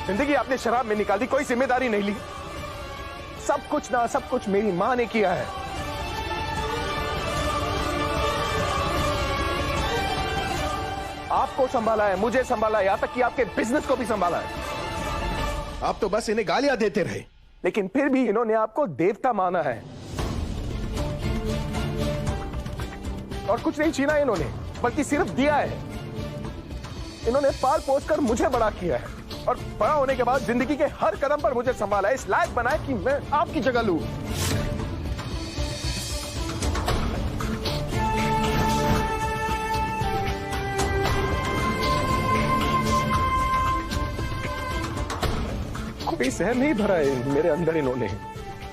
जिंदगी आपने शराब में निकाल दी, कोई जिम्मेदारी नहीं ली। सब कुछ मेरी माँ ने किया है। आपको संभाला है, मुझे संभाला है, यहां तक कि आपके बिजनेस को भी संभाला है। आप तो बस इन्हें गालियां देते रहे, लेकिन फिर भी इन्होंने आपको देवता माना है। और कुछ नहीं छीना इन्होंने, बल्कि सिर्फ दिया है। इन्होंने पाल पोस कर मुझे बड़ा किया है, और बड़ा होने के बाद जिंदगी के हर कदम पर मुझे संभाला है, इस लायक बनाया कि मैं आपकी जगह लूं। कोई सहन नहीं भरा है मेरे अंदर इन्होंने।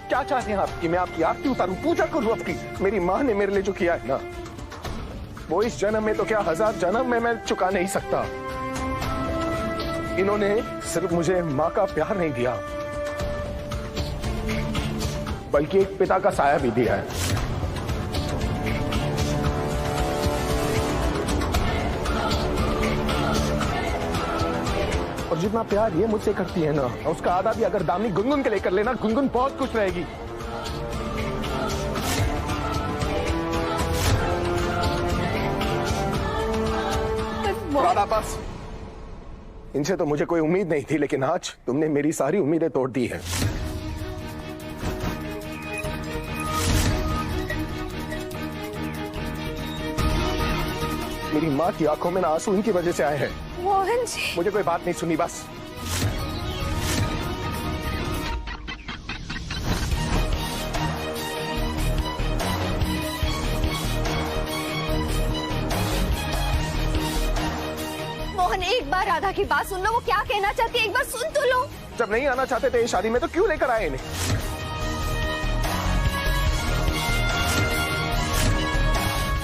क्या चाहते हैं आप कि मैं आपकी आरती उतारूं, पूजा करूं आपकी? मेरी मां ने मेरे लिए जो किया है ना, वो इस जन्म में तो क्या 1000 जन्म में मैं चुका नहीं सकता। इन्होंने सिर्फ मुझे मां का प्यार नहीं दिया, बल्कि एक पिता का साया भी दिया है। और जितना प्यार ये मुझसे करती है ना, उसका आधा भी अगर दामिनी गुनगुन के लेकर लेना, गुनगुन बहुत खुश रहेगी। राधा, बस इनसे तो मुझे कोई उम्मीद नहीं थी, लेकिन आज तुमने मेरी सारी उम्मीदें तोड़ दी है। मेरी माँ की आंखों में ना आंसू इनकी वजह से आए हैं। मोहन जी, मुझे कोई बात नहीं सुनी, बस। मोहन, एक बार राधा की बात सुन लो, वो क्या कहना चाहती है, एक बार सुन तो लो। जब नहीं आना चाहते थे इस शादी में, तो क्यों लेकर आए इन्हें?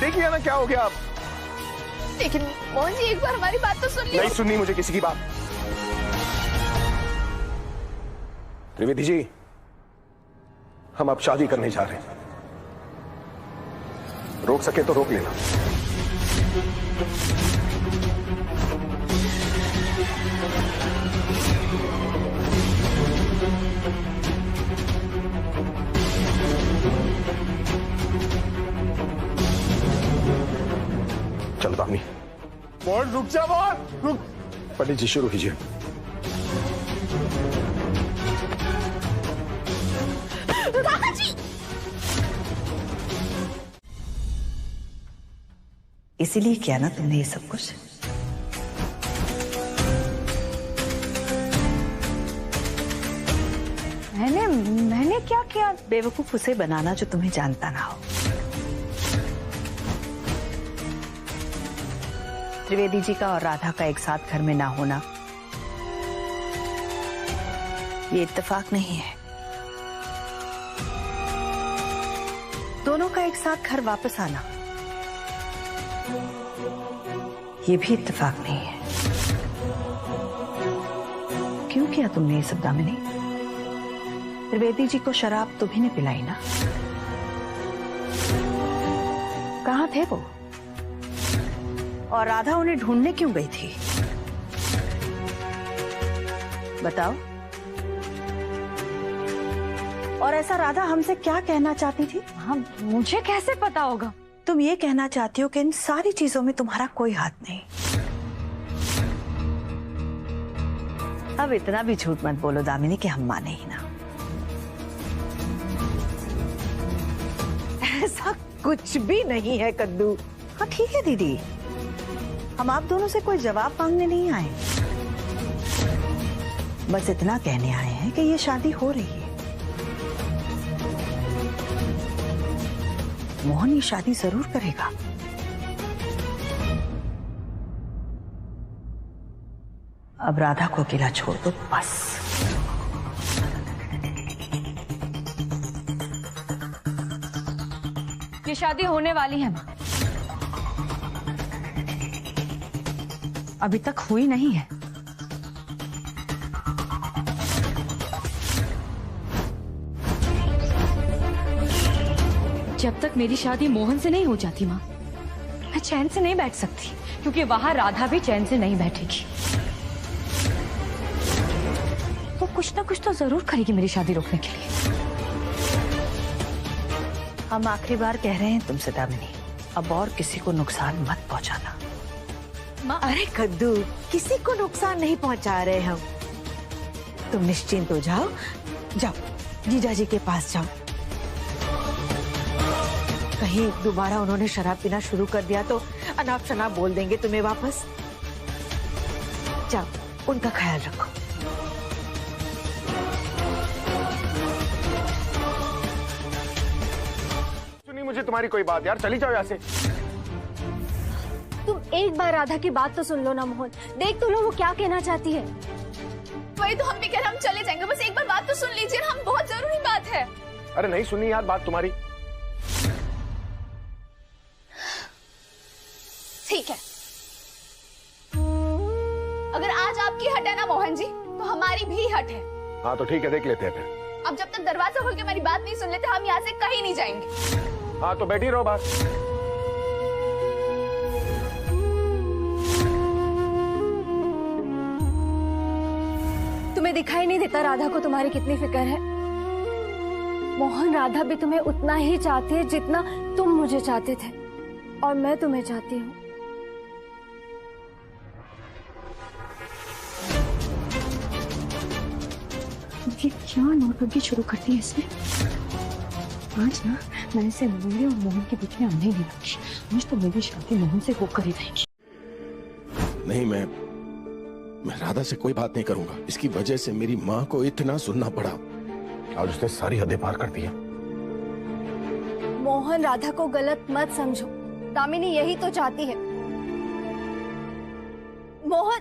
देखिए ना क्या हो गया अब। लेकिन मोहन जी, एक बार हमारी बात तो सुन लो। नहीं सुननी मुझे किसी की बात। त्रिवेदी जी, हम अब शादी करने जा रहे हैं। रोक सके तो रोक लेना। चलो दामिनी। मोहन रुक जा, मोहन रुक। पंडित जी शुरू कीजिए। जी, इसीलिए किया ना तुमने ये सब कुछ? मैंने क्या किया? बेवकूफ उसे बनाना जो तुम्हें जानता ना हो। त्रिवेदी जी का और राधा का एक साथ घर में ना होना ये इत्तेफाक नहीं है। दोनों का एक साथ घर वापस आना ये भी इत्तेफाक नहीं है। क्यों किया तुमने ये सब दामिनी? त्रिवेदी जी को शराब तुम्ही ने पिलाई ना? कहाँ थे वो? और राधा उन्हें ढूंढने क्यों गई थी? बताओ। और ऐसा राधा हमसे क्या कहना चाहती थी? हाँ, मुझे कैसे पता होगा? तुम ये कहना चाहती हो कि इन सारी चीजों में तुम्हारा कोई हाथ नहीं। अब इतना भी झूठ मत बोलो दामिनी कि हम माने ही ना। ऐसा कुछ भी नहीं है कद्दू। हाँ ठीक है दीदी, हम आप दोनों से कोई जवाब मांगने नहीं आए, बस इतना कहने आए हैं कि ये शादी हो रही है। मोहन ये शादी जरूर करेगा। अब राधा को अकेला छोड़ दो बस। ये शादी होने वाली है माँ, अभी तक हुई नहीं है। जब तक मेरी शादी मोहन से नहीं हो जाती माँ, मैं चैन से नहीं बैठ सकती, क्योंकि वहां राधा भी चैन से नहीं बैठेगी। कुछ ना कुछ तो जरूर करेगी मेरी शादी रोकने के लिए। हम आखिरी बार कह रहे हैं तुमसे दामिनी, अब और किसी को नुकसान मत पहुंचाना। माँ, अरे कद्दू, किसी को नुकसान नहीं पहुंचा रहे हम। तुम निश्चिंत हो जाओ, जाओ जीजाजी के पास जाओ। कहीं दोबारा उन्होंने शराब पीना शुरू कर दिया तो अनाप शनाप बोल देंगे तुम्हें वापस। जाओ, उनका ख्याल रखो। सुनी मुझे तुम्हारी कोई बात यार, चली जाओ यहाँ से। तुम एक बार राधा की बात तो सुन लो ना मोहन, देख तो लो वो क्या कहना चाहती है। वही तो हम भी कह रहे, हम चले जाएंगे, बस एक बार बात तो सुन लीजिए, हम बहुत जरूरी बात है। अरे नहीं सुनी यार बात तुम्हारी। ठीक है, अगर आज आपकी हट है ना मोहन जी, तो हमारी भी हट है। हाँ तो ठीक है, देख लेते हैं फिर। अब जब तक दरवाजा खोल के मेरी बात नहीं सुन लेते, हम यहाँ से कहीं नहीं जाएंगे। हाँ तो बैठी रहो बात। तुम्हें दिखाई नहीं देता राधा को तुम्हारी कितनी फिक्र है? मोहन, राधा भी तुम्हें उतना ही चाहती है जितना तुम मुझे चाहते थे, और मैं तुम्हें चाहती हूँ। ये क्या नौटंकी शुरू कर दी इसने। आज ना मैं इसे मेरे और मोहन के बीच में आने ही नहीं रखी। आज तो मेरी शादी मोहन से वो कर ही रहेगी। नहीं, मैं राधा से कोई बात नहीं करूंगा। इसकी वजह से मेरी माँ को इतना सुनना पड़ा और उसने सारी हदें पार कर दी। मोहन, राधा को गलत मत समझो, दामिनी यही तो चाहती है। Mohan,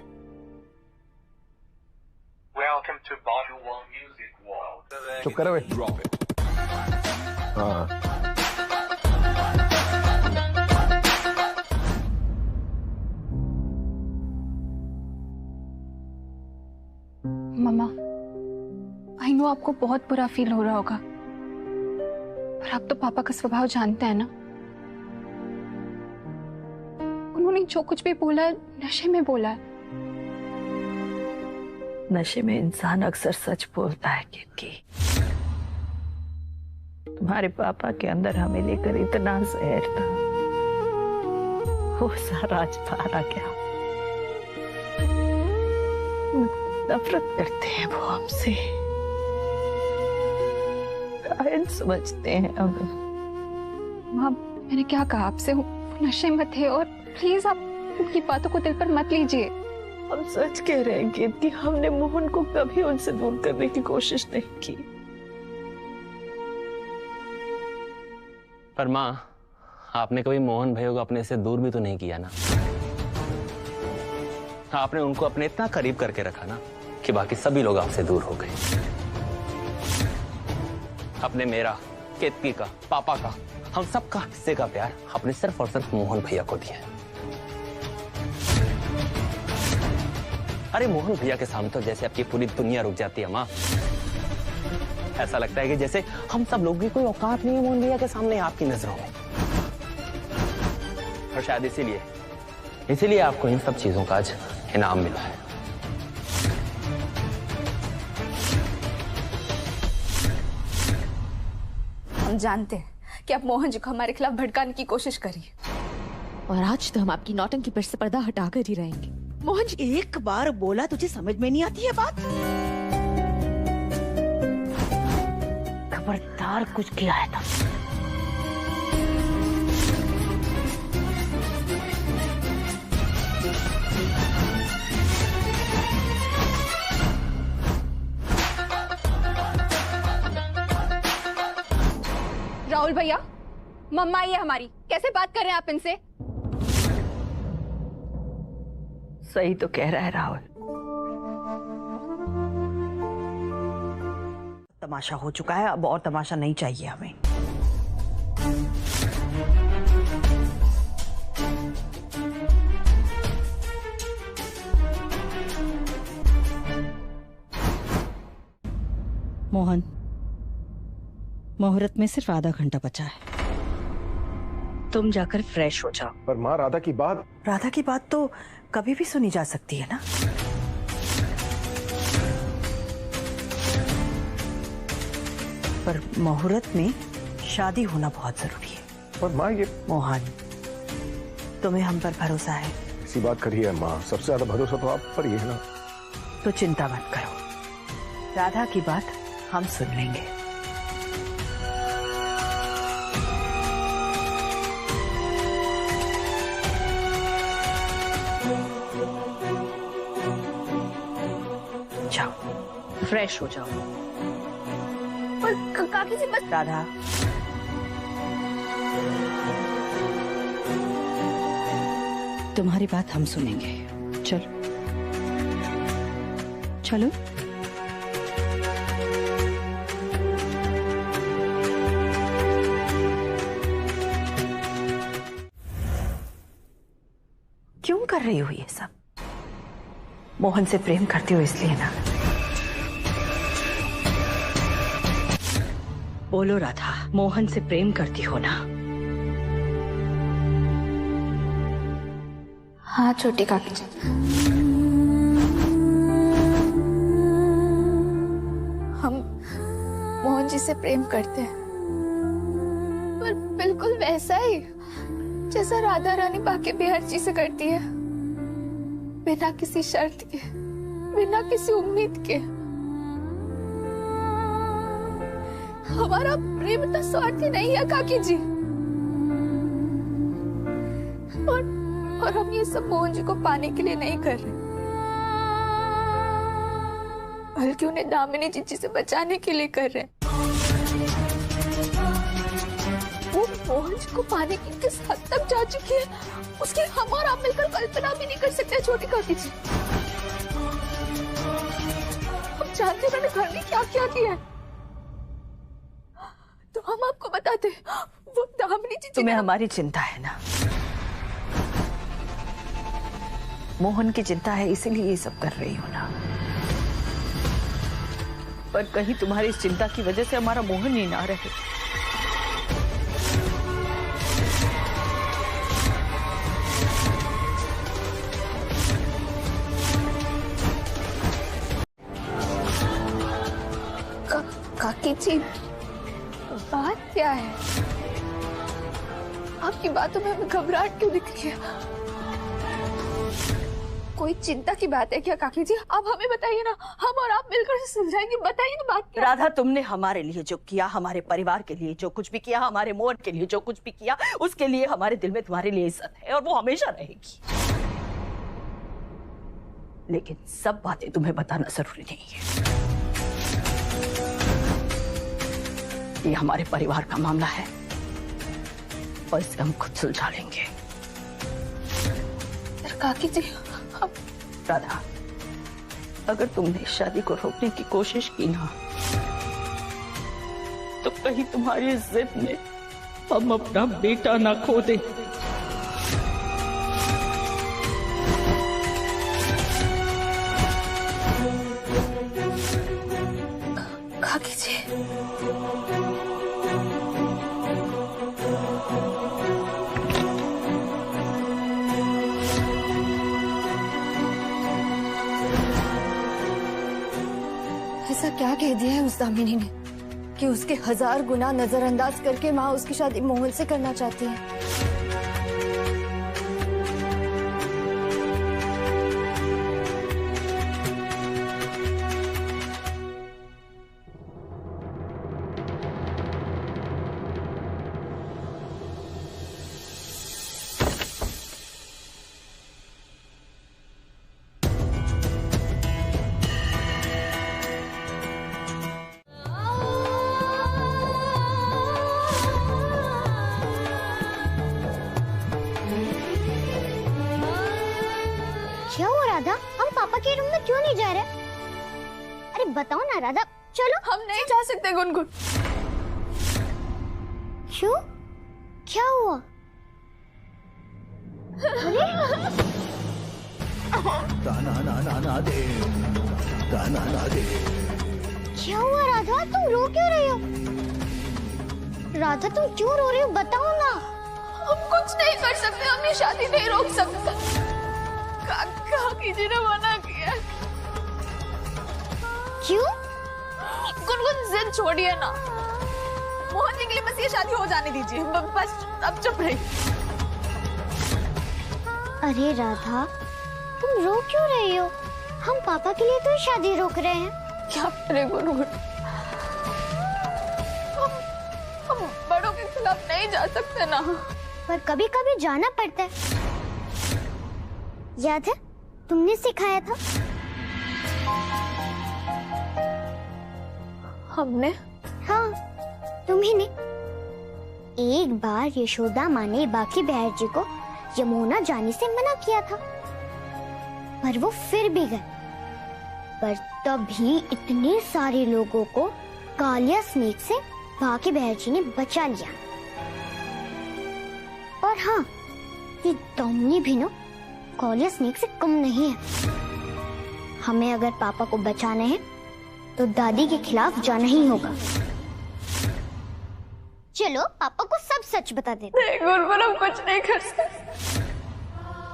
Welcome to Bollywood Music World. चुप करो बे। हाँ मम्मा, आई नो आपको बहुत बुरा फील हो रहा होगा, पर आप तो पापा का स्वभाव जानते हैं ना। उन्होंने जो कुछ भी बोला है नशे में बोला है। नशे में इंसान अक्सर सच बोलता है क्योंकि तुम्हारे पापा के अंदर हमें लेकर इतना जहर था, वो सारा आज बाहर आ गया। नफरत करते हैं वो हमसे, कायन समझते हैं हमें। माँ, मैंने क्या कहा आपसे? वो नशे में थे, और प्लीज आप उनकी बातों को दिल पर मत लीजिए। हम सच कह रहे हैं कि हमने मोहन को कभी उनसे दूर करने की कोशिश नहीं की। पर माँ, आपने कभी मोहन भैया को अपने से दूर भी तो नहीं किया ना। आपने उनको अपने इतना करीब करके रखा ना कि बाकी सभी लोग आपसे दूर हो गए। अपने मेरा, केतकी का, पापा का, हम सबका हिस्से का प्यार आपने सिर्फ और सिर्फ मोहन भैया को दिया। अरे मोहन भैया के सामने तो जैसे आपकी पूरी दुनिया रुक जाती है माँ। ऐसा लगता है कि जैसे हम सब लोगों की कोई औकात नहीं है मोहन भैया के सामने आपकी नजरों में। और शायद इसीलिए आपको इन सब चीजों का आज इनाम मिला है। हम जानते हैं कि आप मोहन जी को हमारे खिलाफ भड़काने की कोशिश करिए, और आज तो हम आपकी नौटंकी पर से पर्दा हटाकर ही रहेंगे। मोहन जी, एक बार बोला तुझे समझ में नहीं आती है बात? खबरदार कुछ किया है तो। राहुल भैया, मम्मा ये हमारी, कैसे बात कर रहे हैं आप इनसे? सही तो कह रहा है राहुल। तमाशा हो चुका है, अब और तमाशा नहीं चाहिए हमें। मोहन, मुहूर्त में सिर्फ आधा घंटा बचा है। तुम जाकर फ्रेश हो जाओ। पर माँ, राधा की बात तो कभी भी सुनी जा सकती है ना। पर मुहूर्त में शादी होना बहुत जरूरी है। और माँ ये मोहन, तुम्हें हम पर भरोसा है? ऐसी बात करी है माँ, सबसे ज्यादा भरोसा तो आप पर ही है ना। तो चिंता मत करो, राधा की बात हम सुन लेंगे। जाओ, फ्रेश हो जाओ। पर काकी जी बस। राधा, तुम्हारी बात हम सुनेंगे। चलो चलो। क्यों कर रही हो ये सब? मोहन से प्रेम करती हो इसलिए ना? बोलो राधा, मोहन से प्रेम करती हो ना? हाँ छोटी काकी जी, हम मोहन जी से प्रेम करते हैं, पर बिल्कुल वैसा ही जैसा राधा रानी बाकी बिहार जी से करती है, बिना किसी शर्त के, बिना किसी उम्मीद के। हमारा प्रेम इतना स्वार्थी नहीं है काकी जी, और हम ये सब मोहन जी को पाने के लिए नहीं कर रहे, बल्कि उन्हें दामिनी जीजी से बचाने के लिए कर रहे हैं। वो मोहन जी को पाने की किस हद तक जा चुकी है, उसकी हम और आप मिलकर कल्पना भी नहीं कर सकते छोटी काकी जी। हम जानते हैं मैंने घर में क्या क्या किया है, तो हम आपको बताते हैं। वो दामिनी जीजी, तुम्हें हमारी चिंता है ना? मोहन की चिंता है, इसीलिए ये सब कर रही हो ना? पर कहीं तुम्हारी इस चिंता की वजह से हमारा मोहन ही ना रहे। काकी जी, बात क्या है? आपकी बातों में हमें घबराहट क्यों दिख रही है? कोई चिंता की बात है क्या काकी जी? आप हमें बताइए ना, हम और आप मिलकर सुलझाएंगे। बताइए ना बात क्या? राधा, तुमने हमारे लिए जो किया, हमारे परिवार के लिए जो कुछ भी किया, हमारे मोहन के लिए जो कुछ भी किया, उसके लिए हमारे दिल में तुम्हारे लिए इज्जत है और वो हमेशा रहेगी। लेकिन सब बातें तुम्हें बताना जरूरी नहीं है। ये हमारे परिवार का मामला है और इसे हम खुद सुलझा लेंगे। काकी जी, राधा, अगर तुमने शादी को रोकने की कोशिश की ना, तो कहीं तुम्हारी जिद में हम अपना बेटा ना खो दें। काकी जी, ऐसा क्या कह दिया है उस दामिनी ने कि उसके 1000 गुना नजरअंदाज करके माँ उसकी शादी मोहन से करना चाहती है? क्या हुआ राधा, हम पापा के रूम में क्यों नहीं जा रहे? अरे बताओ ना राधा, चलो। हम नहीं जा सकते गुनगुन। क्यों? क्या हुआ? क्या हुआ राधा, तुम रो क्यों रही हो? राधा, तुम क्यों रो रही हो, बताओ ना। हम कुछ नहीं कर सकते, हम ये शादी नहीं रोक सकते। काकी जी ने मना किया। क्यों? गुनगुन जिद छोड़िए ना, मोहन जी के लिए बस ये शादी हो जाने दीजिए, बस अब चुप रही। अरे राधा, तुम रो क्यों रही हो? हम पापा के लिए तो शादी रोक रहे हैं। क्या करे गुनगुन, हम बड़ों के खिलाफ नहीं जा सकते ना। पर कभी कभी जाना पड़ता है। याद है तुमने सिखाया था। हमने? हाँ, तुम्ही ने। एक बार यशोदा माँ ने बाकी बहर जी को यमुना जाने से मना किया था, पर वो फिर भी गए। पर तभी इतने सारे लोगों को कालिया स्नेक से बाकी बहर जी ने बचा लिया। और हाँ, ये दामिनी भी ना कालिया स्नेक से कम नहीं है। हमें अगर पापा को बचाना है तो दादी के खिलाफ जाना ही होगा। चलो पापा को सब सच बता देते। नहीं गुनगुन, हम कुछ नहीं कर सकते।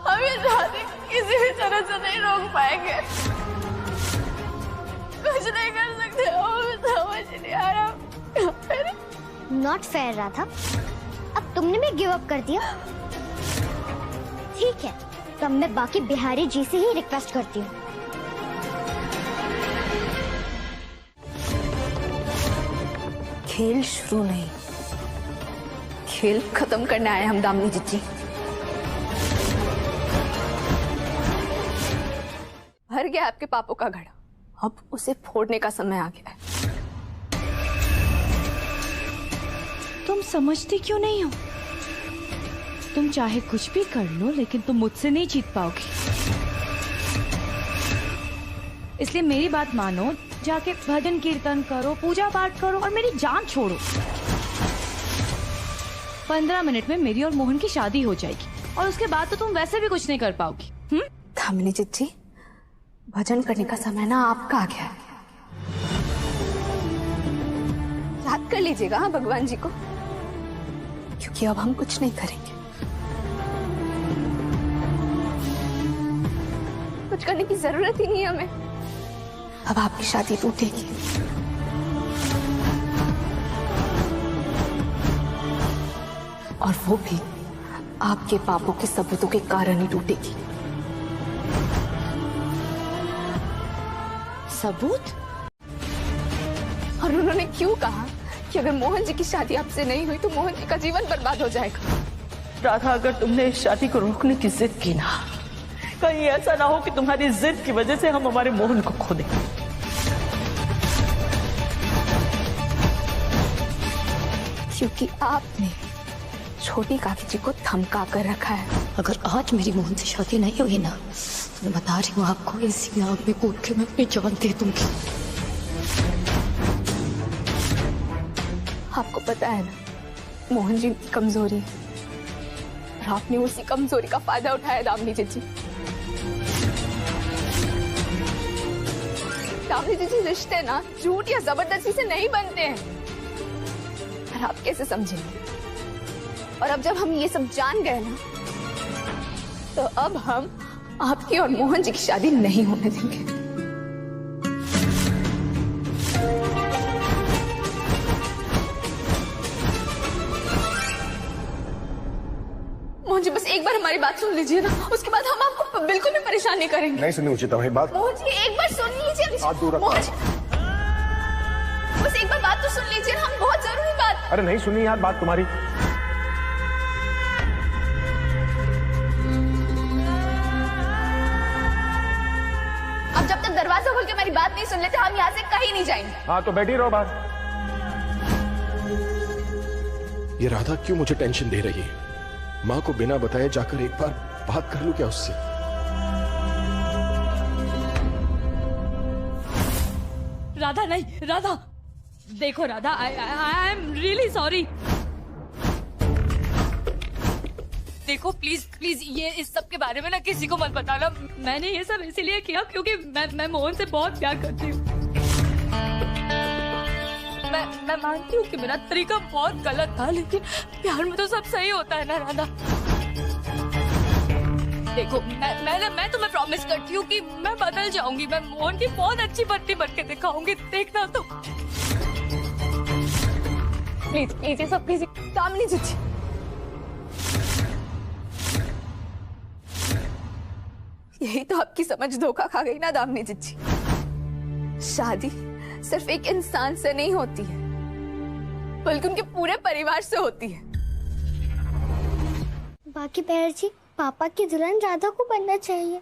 हम ये शादी किसी भी तरह से नहीं रोक पाएंगे। कुछ नहीं कर सकते, हमें समझ नहीं आ रहा। नॉट फेयर राधा, अब तुमने भी गिव अप कर दिया। ठीक है, तब मैं बाकी बिहारी जी से ही रिक्वेस्ट करती हूँ। खेल शुरू नहीं, खेल खत्म करने आए हम दामिनी जीजी। भर गया आपके पापों का घड़ा, अब उसे फोड़ने का समय आ गया है। तुम समझती क्यों नहीं हो? तुम चाहे कुछ भी कर लो, लेकिन तुम मुझसे नहीं जीत पाओगी। इसलिए मेरी बात मानो, जाके भजन कीर्तन करो, पूजा पाठ करो और मेरी जान छोड़ो। 15 मिनट में मेरी और मोहन की शादी हो जाएगी, और उसके बाद तो तुम वैसे भी कुछ नहीं कर पाओगी। दामिनी जीजी, भजन करने का समय ना आपका आ गया है। याद कर लीजिएगा हाँ भगवान जी को, क्योंकि अब हम कुछ नहीं करेंगे। कुछ करने की जरूरत ही नहीं है हमें। अब आपकी शादी टूटेगी। और वो भी आपके पापों के सबूतों के कारण ही टूटेगी। सबूत? और उन्होंने क्यों कहा कि अगर मोहन जी की शादी आपसे नहीं हुई तो मोहन जी का जीवन बर्बाद हो जाएगा। राधा, अगर तुमने इस शादी को रोकने की जिद की ना, कहीं ऐसा ना हो कि तुम्हारी जिद की वजह से हम हमारे मोहन को खो दें। क्योंकि आपने छोटी काकी जी को धमका कर रखा है। अगर आज मेरी मोहन से शादी नहीं हुई ना, तो मैं बता रही हूँ आपको, इसी आग में कूद के मैं अपनी जान दे दूंगी। आपको पता है ना, मोहन जी की कमजोरी है, और आपने उसी कमजोरी का फायदा उठाया दामिनी जीजी। दामिनी जीजी, रिश्ते ना झूठ या जबरदस्ती से नहीं बनते हैं। और आप कैसे समझेंगे? और अब जब हम ये सब जान गए ना, तो अब हम आपकी और मोहन जी की शादी नहीं होने देंगे। मोहन जी, बस एक बार हमारी बात सुन लीजिए ना, उसके बाद हम आपको बिल्कुल भी परेशान नहीं करेंगे। नहीं सुननी उचित है बात। मोहन जी, एक बार सुन लीजिए। हाथ दूर रखो। मोहन जी, बस एक बार बात तो सुन लीजिए, हम बहुत जरूरी बात। अरे नहीं सुनी यार बात तुम्हारी। अब जब तक दरवाजा खोल के मेरी बात नहीं सुन लेते, हम यहाँ से कहीं नहीं जाएंगे। हाँ तो बैठी रहो बात। ये राधा क्यों मुझे टेंशन दे रही है? माँ को बिना बताए जाकर एक बार बात कर लूं क्या उससे? राधा नहीं, राधा देखो Radha, I am really sorry. देखो प्लीज प्लीज, ये इस सब के बारे में ना किसी को मत बताना। मैंने ये सब इसीलिए किया क्योंकि मैं मोहन से बहुत प्यार करती हूँ। मैं मानती हूँ कि मेरा तरीका बहुत गलत था, लेकिन प्यार में तो सब सही होता है ना राधा। देखो मैं तुम्हें प्रॉमिस करती हूँ कि मैं बदल जाऊंगी। मैं मोहन की बहुत अच्छी पत्नी बन के दिखाऊंगी, देखना तो। प्लीज प्लीज ये सब प्लीज दामिनी जीजी। यही तो आपकी समझ धोखा खा गई ना दामिनी जीजी। शादी सिर्फ एक इंसान से नहीं होती है, बल्कि उनके पूरे परिवार से होती है। बाकी बहर जी, पापा की दुल्हन राधा को बनना चाहिए,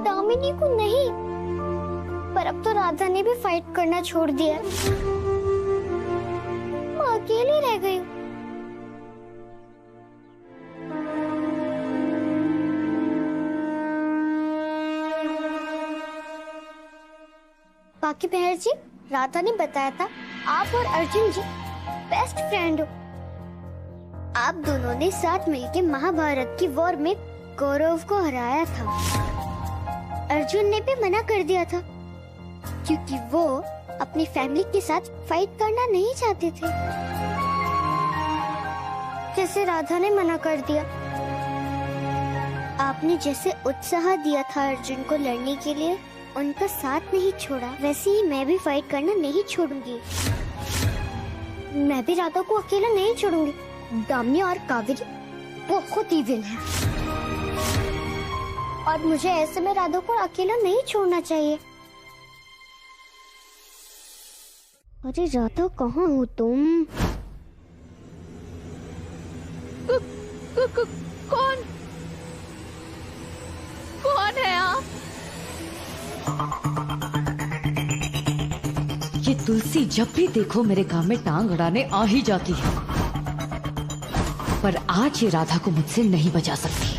दामिनी को नहीं। पर अब तो राधा ने भी फाइट करना छोड़ दिया, मैं अकेली रह गई। बाकी बहर जी, राधा ने बताया था आप और अर्जुन जी बेस्ट फ्रेंड हो। आप दोनों ने साथ मिलकर महाभारत की वॉर में कौरव को हराया था। अर्जुन ने भी मना कर दिया था क्योंकि वो अपनी फैमिली के साथ फाइट करना नहीं चाहते थे, जैसे राधा ने मना कर दिया। आपने जैसे उत्साह दिया था अर्जुन को लड़ने के लिए, उनका साथ नहीं छोड़ा, वैसे ही मैं भी फाइट करना नहीं छोड़ूंगी। मैं भी राधा को अकेला नहीं छोड़ूंगी। दामिनी और कावेरी बहुत इविल है और मुझे ऐसे में राधा को अकेला नहीं छोड़ना चाहिए। अरे राधा कहाँ हो तुम? कौन कौन है आप? ये तुलसी जब भी देखो मेरे काम में टांग अड़ाने आ ही जाती है, पर आज ये राधा को मुझसे नहीं बचा सकती।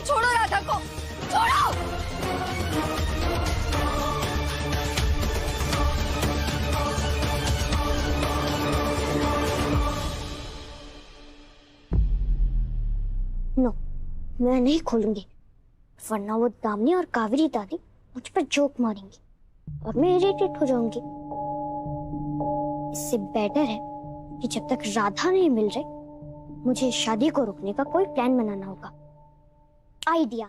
छोड़ो राधा को, छोड़ो। नो, मैं नहीं खोलूंगी, वरना वो दामिनी और कावेरी दादी मुझ पर जोक मारेंगी और मैं इरिटेट हो जाऊंगी। इससे बेटर है कि जब तक राधा नहीं मिल रही, मुझे शादी को रोकने का कोई प्लान बनाना होगा। आइडिया।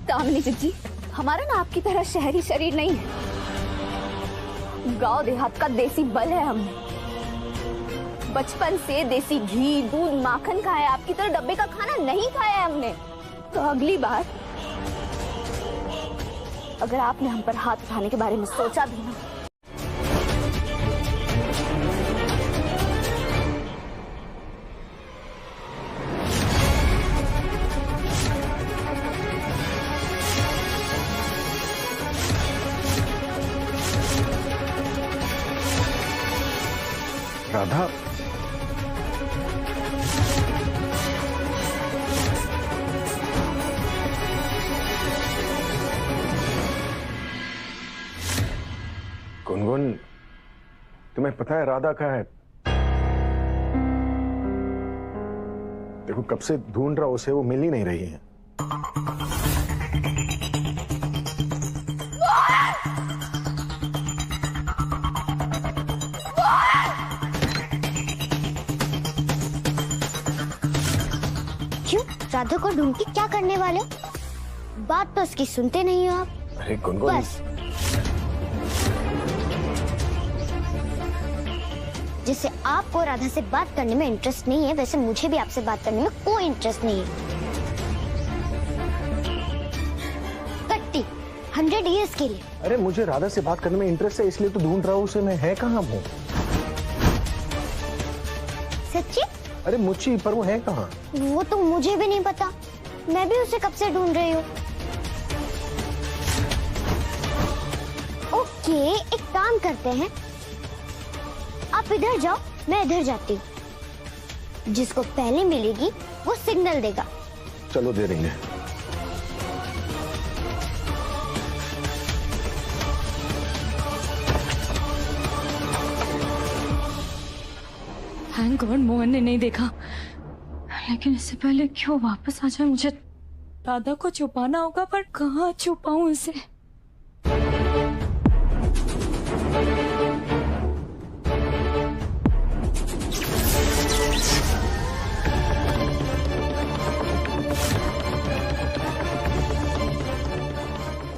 दामिनी जीजी, हमारा ना आपकी तरह शहरी शरीर नहीं है, गांव देहात का देसी बल है। हमने बचपन से देसी घी, दूध, माखन खाया, आपकी तरह डब्बे का खाना नहीं खाया है हमने। तो अगली बार अगर आपने हम पर हाथ उठाने के बारे में सोचा भी ना, राधा, गुनगुन, तुम्हें पता है राधा कहाँ है? देखो कब से ढूंढ रहा उसे, वो मिल ही नहीं रही है। क्यों? राधा को ढूंढ के क्या करने वाले? बात तो उसकी सुनते नहीं हो आप। अरे गुनगुन, बस जैसे आपको राधा से बात करने में इंटरेस्ट नहीं है, वैसे मुझे भी आपसे बात करने में कोई इंटरेस्ट नहीं है। कट्टी 100 इयर्स के लिए। अरे मुझे राधा से बात करने में इंटरेस्ट है, इसलिए तो ढूंढ रहा हूँ उसे। मैं है कहाँ वो? सच्ची? अरे मुच्ची, पर वो है कहाँ? वो तो मुझे भी नहीं पता, मैं भी उसे कब से ढूंढ रही हूँ। ओके, एक काम करते हैं, आप इधर जाओ, मैं इधर जाती हूँ। जिसको पहले मिलेगी वो सिग्नल देगा। चलो दे देंगे। थैंक गॉड मोहन ने नहीं देखा, लेकिन इससे पहले क्यों वापस आ जाए। मुझे राधा को छुपाना होगा, पर कहाँ छुपाऊं इसे?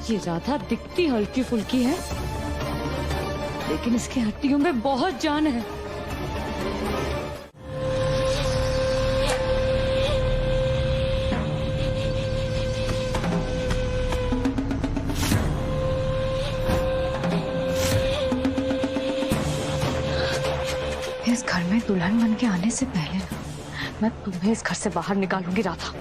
ये राधा दिखती हल्की फुल्की है, लेकिन इसकी हड्डियों में बहुत जान है। इस घर में दुल्हन बन के आने से पहले मैं तुम्हें इस घर से बाहर निकालूंगी राधा।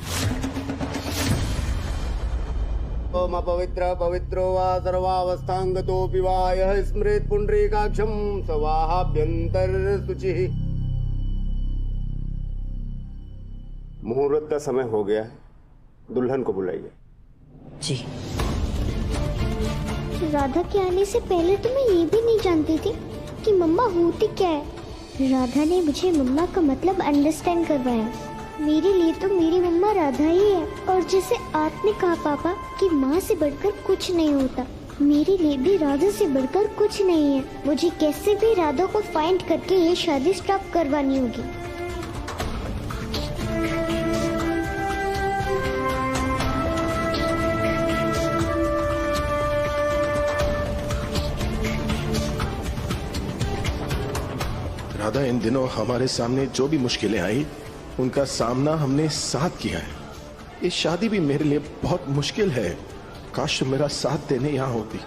ओम पवित्र पवित्रो वा सर्वावस्थांगतोऽपि वा यः स्मृत पुंडरीकाक्षं सवाहाभ्यंतर शुचिः। मुहूर्त का समय हो गया है, दुल्हन को बुलाइए। जी। राधा के आने से पहले तो मैं ये भी नहीं जानती थी कि मम्मा होती क्या है। राधा ने मुझे मम्मा का मतलब अंडरस्टैंड करवाया। मेरे लिए तो मेरी मम्मा राधा ही है। और जैसे आपने कहा पापा कि माँ से बढ़कर कुछ नहीं होता, मेरे लिए भी राधा से बढ़कर कुछ नहीं है। मुझे कैसे भी राधा को फाइंड करके ये शादी स्टॉप करवानी होगी। राधा, इन दिनों हमारे सामने जो भी मुश्किलें आई उनका सामना हमने साथ किया है। ये शादी भी मेरे लिए बहुत मुश्किल है। काश तुम मेरा साथ देने यहां होती।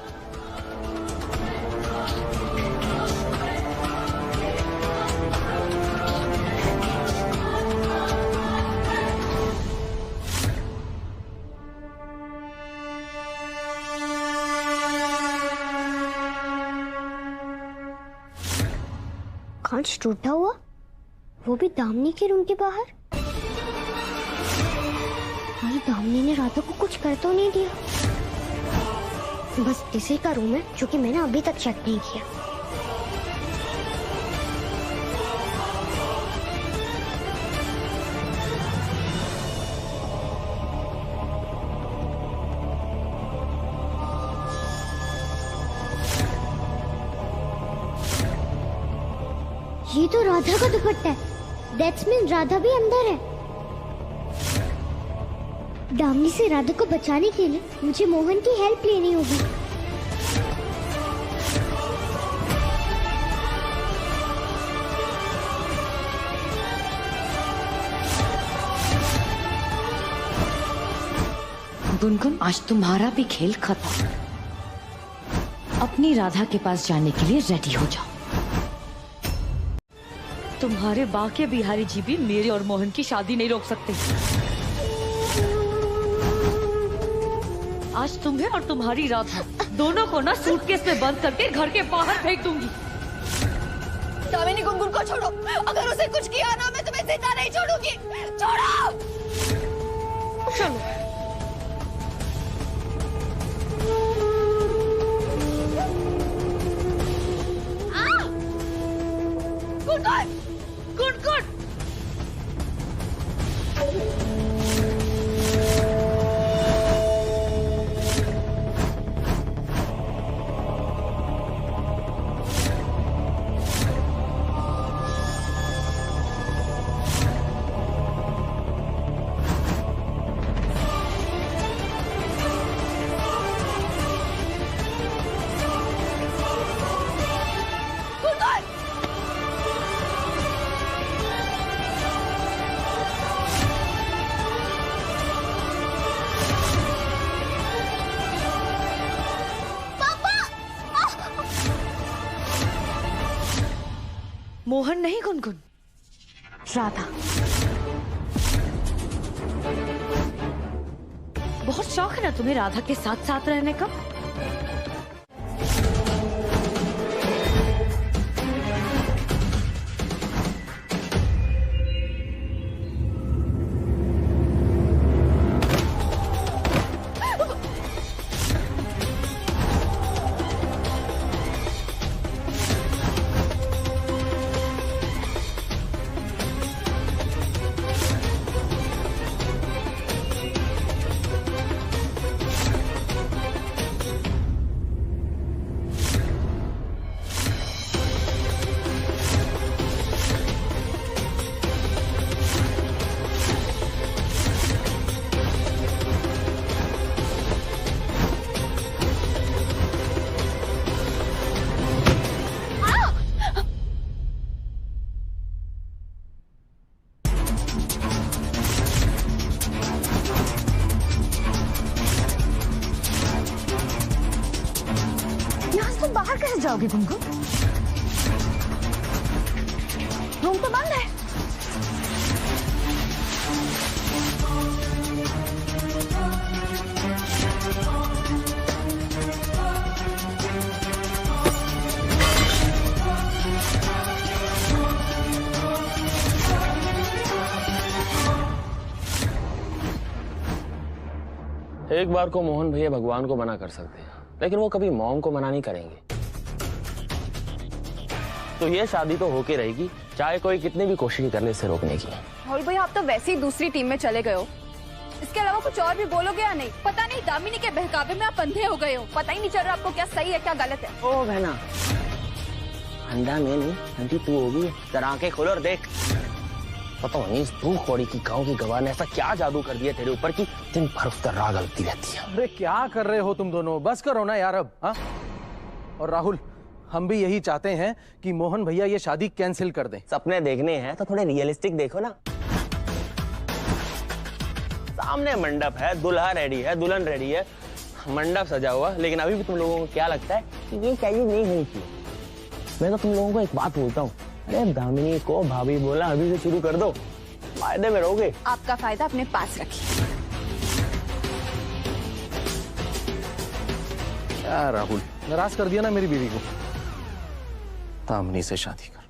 कांच टूटा हुआ, वो भी दामिनी के रूम के बाहर। भाई दामिनी ने राधा को कुछ कर तो नहीं दिया। बस इसी का रूम है जो कि मैंने अभी तक चेक नहीं किया। ये तो राधा का दुपट्टा है। दैट्स मीन राधा भी अंदर है। दामिनी से राधा को बचाने के लिए मुझे मोहन की हेल्प लेनी होगी। गुनगुन, आज तुम्हारा भी खेल खत्म। अपनी राधा के पास जाने के लिए रेडी हो जाओ। तुम्हारे बाके बिहारी जी भी मेरे और मोहन की शादी नहीं रोक सकते। आज तुम्हें और तुम्हारी राधा दोनों को ना सूटकेस में बंद करके घर के बाहर फेंक दूंगी। दामिनी, गुनगुन को छोड़ो। अगर उसे कुछ किया ना, मैं तुम्हें जिंदा नहीं छोड़ूंगी। छोड़ो। चलो। गुनगुन, गुनगुन। मोहन नहीं गुनगुन, राधा। बहुत शौक है ना तुम्हें राधा के साथ साथ रहने का? बाहर कैसे जाओगे गुनगुन? रूम तो बंद है। एक बार को मोहन भैया भगवान को मना कर सकते हैं, लेकिन वो कभी मॉम को मना नहीं करेंगे। तो ये शादी तो होके रहेगी, चाहे कोई कितनी भी कोशिश कर ले इसे रोकने की। राहुल भैया, आप तो वैसे ही दूसरी टीम में चले गए हो। इसके अलावा कुछ और भी बोलोगे या नहीं? पता नहीं दामिनी के बहकावे में आप अंधे हो गए हो। पता ही नहीं चल रहा आपको क्या सही है क्या गलत है। ओ बहना, अंधा मैं नहीं, अंधी तू होगी। जरा आंखें खोल और देख। पता नहीं इस दो कौड़ी की गांव की गवाह ने ऐसा क्या जादू कर दिया तेरे ऊपर कि दिन भर उसका राग गलती रहती है। अरे क्या कर रहे हो तुम दोनों? बस करो ना यार अब। हाँ, और राहुल, हम भी यही चाहते हैं कि मोहन भैया ये शादी कैंसिल कर दें। सपने देखने हैं तो थोड़े रियलिस्टिक देखो ना। सामने मंडप है, दूल्हा रेडी है, दुल्हन रेडी है, मंडप सजा हुआ, लेकिन अभी भी तुम लोगों को क्या लगता है कि ये चाहिए नहीं होनी चाहिए। मैं तो तुम लोगों को एक बात बोलता हूँ, अरे दामिनी को भाभी बोला अभी से शुरू कर दो, फायदे में रहोगे। आपका फायदा अपने पास रखिए। क्या राहुल, नाराज कर दिया ना मेरी बीवी को। दामिनी से शादी कर।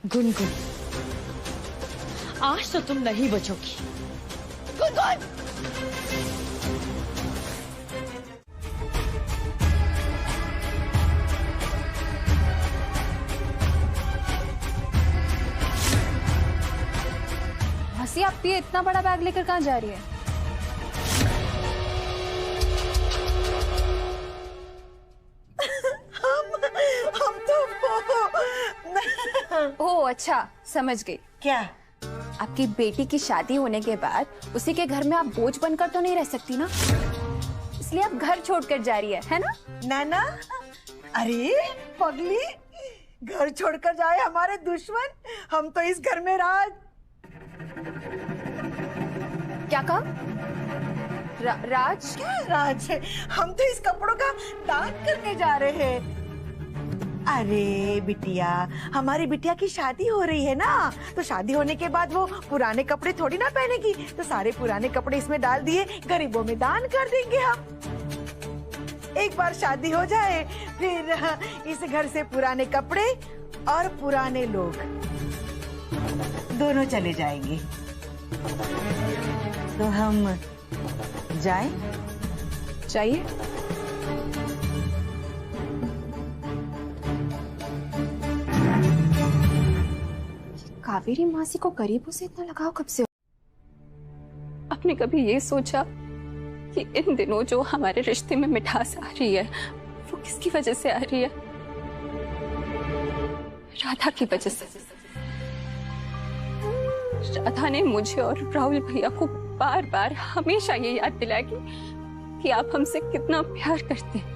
गुनगुन, आज तो तुम नहीं बचोगी। गुनगुन! हंसी, आप ये इतना बड़ा बैग लेकर कहाँ जा रही है? हम तो ओह अच्छा, समझ गई। क्या? आपकी बेटी की शादी होने के बाद उसी के घर में आप बोझ बनकर तो नहीं रह सकती ना, इसलिए आप घर छोड़कर जा रही है ना? नाना, अरे पगली, घर छोड़कर जाए हमारे दुश्मन, हम तो इस घर में राज। क्या कहा? राज? क्या राज है? हम तो इस कपड़ों का दान करने जा रहे हैं। अरे बिटिया, हमारी बिटिया की शादी हो रही है ना, तो शादी होने के बाद वो पुराने कपड़े थोड़ी ना पहनेगी, तो सारे पुराने कपड़े इसमें डाल दिए गरीबों में दान कर देंगे हम। एक बार शादी हो जाए फिर इस घर से पुराने कपड़े और पुराने लोग दोनों चले जाएंगे। तो हम जाएं? चाहिए। कावेरी मासी को गरीबों से इतना लगाव कब से? आपने कभी ये सोचा कि इन दिनों जो हमारे रिश्ते में मिठास आ रही है वो किसकी वजह से आ रही है? राधा की वजह से। राधा ने मुझे और राहुल भैया को बार बार हमेशा ये याद दिलाया कि आप हमसे कितना प्यार करते हैं।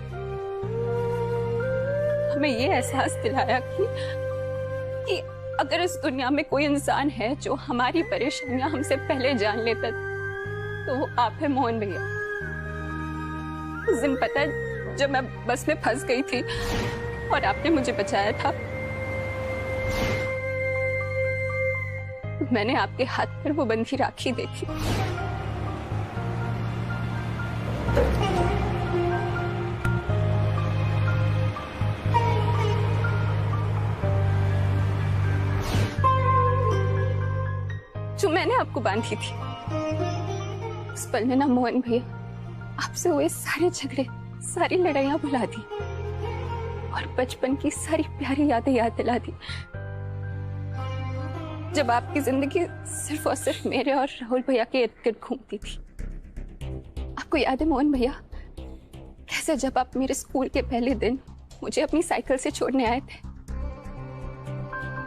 हमें ये एहसास दिलाया कि अगर इस दुनिया में कोई इंसान है जो हमारी परेशानियां हमसे पहले जान लेता तो वो आप है मोहन भैया। उस दिन पता है जब मैं बस में फंस गई थी और आपने मुझे बचाया था। मैंने आपके हाथ पर वो बंधी राखी देखी। जो मैंने आपको बांधी थी। उस पल में ना मोहन भैया आपसे हुए सारे झगड़े, सारी लड़ाइयां भुला दी और बचपन की सारी प्यारी यादें याद दिला दी। जब आपकी जिंदगी सिर्फ और सिर्फ मेरे और राहुल भैया के इर्द गिर्द घूमती थी। आपको याद है मोहन भैया, कैसे जब आप मेरे स्कूल के पहले दिन मुझे अपनी साइकिल से छोड़ने आए थे,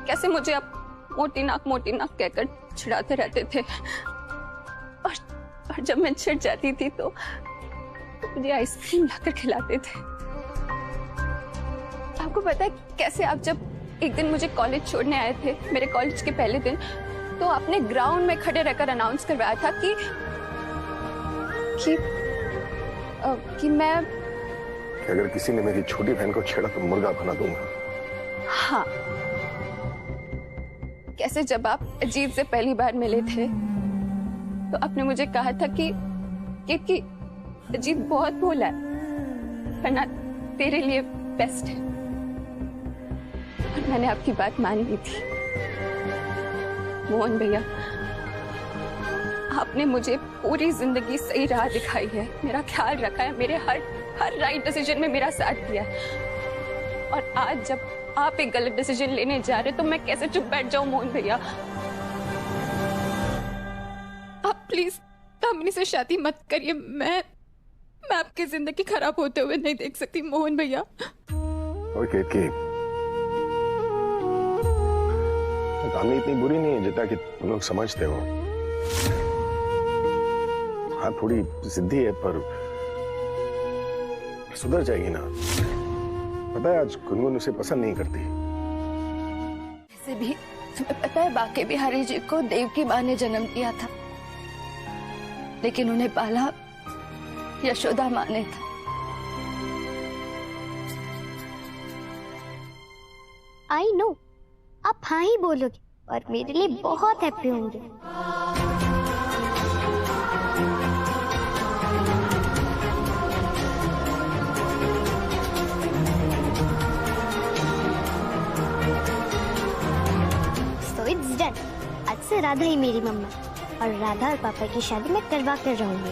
कैसे मुझे आप मोटी नाक कहकर चिढ़ाते रहते थे और जब मैं चिढ़ जाती थी तो मुझे आइसक्रीम लाकर खिलाते थे। आपको पता है कैसे आप जब एक दिन मुझे कॉलेज छोड़ने आए थे, मेरे कॉलेज के पहले दिन, तो आपने ग्राउंड में खड़े रहकर अनाउंस करवाया था कि मैं अगर किसी ने मेरी छोटी बहन को छेड़ा तो मुर्गा बना दूंगा। हाँ, कैसे जब आप अजीत से पहली बार मिले थे तो आपने मुझे कहा था कि अजीत बहुत भोला है, वरना तेरे लिए बेस्ट है। और मैंने आपकी बात मान ली थी। मोहन भैया, आपने मुझे पूरी जिंदगी सही राह दिखाई है, मेरा ख्याल रखा है, मेरे हर राइट डिसीजन में मेरा साथ दिया है। और आज जब आप एक गलत डिसीजन लेने जा रहे तो मैं कैसे चुप बैठ जाऊं मोहन भैया? आप प्लीज दामिनी से शादी मत करिए। मैं आपकी जिंदगी खराब होते हुए नहीं देख सकती मोहन भैया। ओके, दामिनी इतनी बुरी नहीं है जितना कि तुम लोग समझते हो। हाँ, थोड़ी जिद्दी है पर सुधर जाएगी ना। पता है आज गुनगुन उसे पसंद नहीं करती। वैसे भी तुम्हें पता है बाके बिहारी जी को देवकी माँ ने जन्म दिया था, लेकिन उन्हें पाला यशोदा माँ ने था। आई नो, आप हाँ ही बोलोगे और मेरे लिए बहुत हैप्पी होंगे। So it's done. आज से राधा ही मेरी मम्मा और राधा और पापा की शादी मैं करवा कर रहूंगी।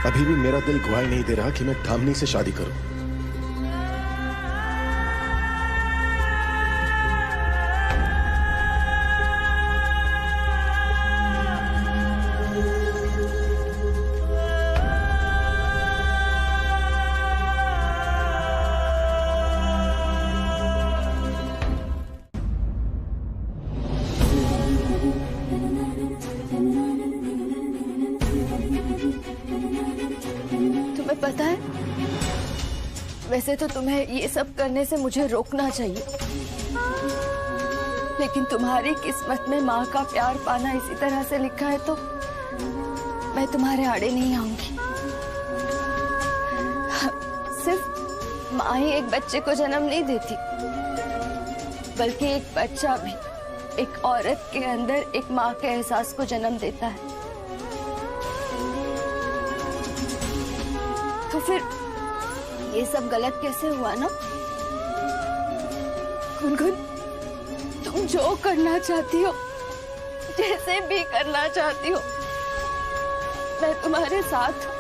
अभी भी मेरा दिल गवाही नहीं दे रहा कि मैं दामिनी से शादी करूं। पता है, वैसे तो तुम्हें ये सब करने से मुझे रोकना चाहिए, लेकिन तुम्हारी किस्मत में माँ का प्यार पाना इसी तरह से लिखा है तो मैं तुम्हारे आड़े नहीं आऊंगी। सिर्फ माँ ही एक बच्चे को जन्म नहीं देती, बल्कि एक बच्चा भी एक औरत के अंदर एक माँ के एहसास को जन्म देता है। तो फिर ये सब गलत कैसे हुआ ना? गुनगुन, तुम जो करना चाहती हो, जैसे भी करना चाहती हो, मैं तुम्हारे साथ हूँ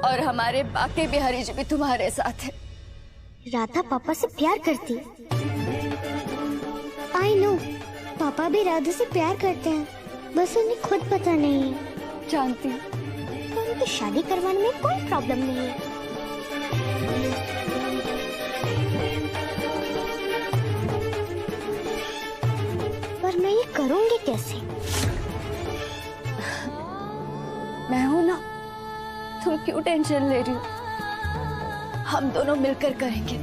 और हमारे बाके बिहारी जी भी तुम्हारे साथ है। राधा पापा से प्यार करती है। आई नो, पापा भी राधा से प्यार करते हैं, बस उन्हें खुद पता नहीं है। जानती हूँ, तो उनकी शादी करवाने में कोई प्रॉब्लम नहीं है। पर मैं ये करूंगी कैसे? मैं हूं ना, तुम क्यों टेंशन ले रही हो? हम दोनों मिलकर करेंगे।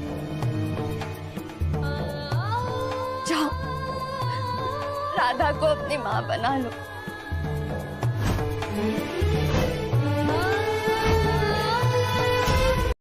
जाओ। राधा को अपनी माँ बना लो।